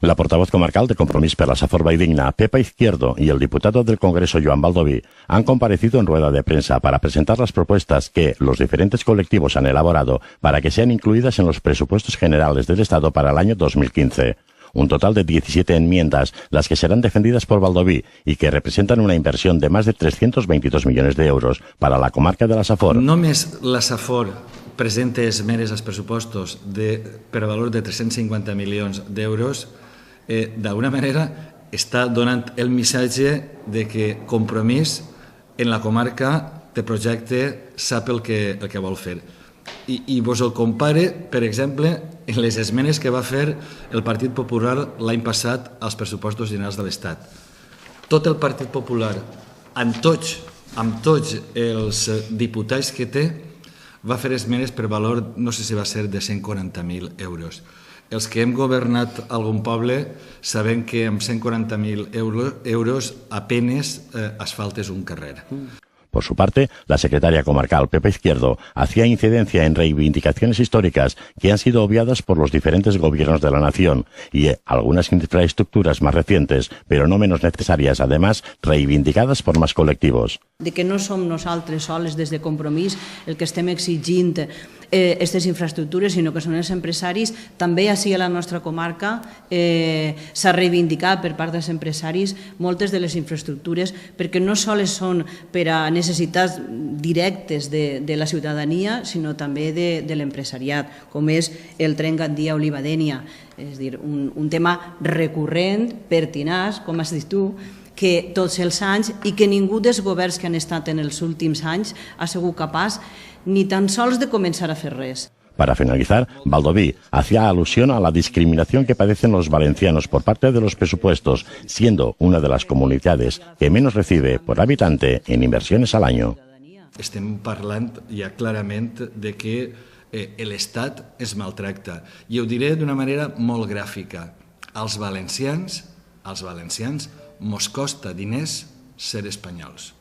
La portavoz comarcal de Compromís per la Safor Valldigna, Pepa Izquierdo, y el diputado del Congreso, Joan Baldoví, han comparecido en rueda de prensa para presentar las propuestas que los diferentes colectivos han elaborado para que sean incluidas en los presupuestos generales del Estado para el año 2015. Un total de 17 enmiendas, las que serán defendidas por Baldoví y que representan una inversión de más de 322 millones de euros para la comarca de la Safor. Només la Safor presenta esmenes als pressupostos per valor de 350 milions d'euros. D'alguna manera està donant el missatge de que Compromís en la comarca de projecte sap el que vol fer. I vos el compare, per exemple, en les esmenes que va fer el Partit Popular l'any passat als pressupostos generals de l'Estat. Tot el Partit Popular, amb tots els diputats que té, va fer esmenes per valor, no sé si va ser de 140.000 euros. Els que hem governat algun poble sabem que amb 140.000 euros apenas asfaltes un carrer. Por su parte, la secretaria comarcal, Pepa Izquierdo, hacía incidencia en reivindicaciones históricas que han sido obviadas por los diferentes gobiernos de la nación y algunas infraestructuras más recientes, pero no menos necesarias, además, reivindicadas por más colectivos. De que no som nosaltres soles des de Compromís el que estem exigint aquestes infraestructures, sinó que són els empresaris. També així a la nostra comarca s'ha reivindicat per part dels empresaris moltes de les infraestructures, perquè no sols són per a necessitats directes de la ciutadania, sinó també de l'empresariat, com és el tren Gandia-Olivadènia. És a dir, un tema recurrent, pertinaç, com has dit tu, que tots els anys i que ningú dels governs que han estat en els últims anys ha sigut capaç ni tan sols de començar a fer res. Para finalizar, Baldoví hacía alusión a la discriminación que padecen los valencianos por parte de los presupuestos, siendo una de las comunidades que menos recibe por habitante en inversiones al año. Estem parlant ja clarament de que l'Estat es maltracta. I ho diré d'una manera molt gràfica. Als valencians mos costa diners ser espanyols.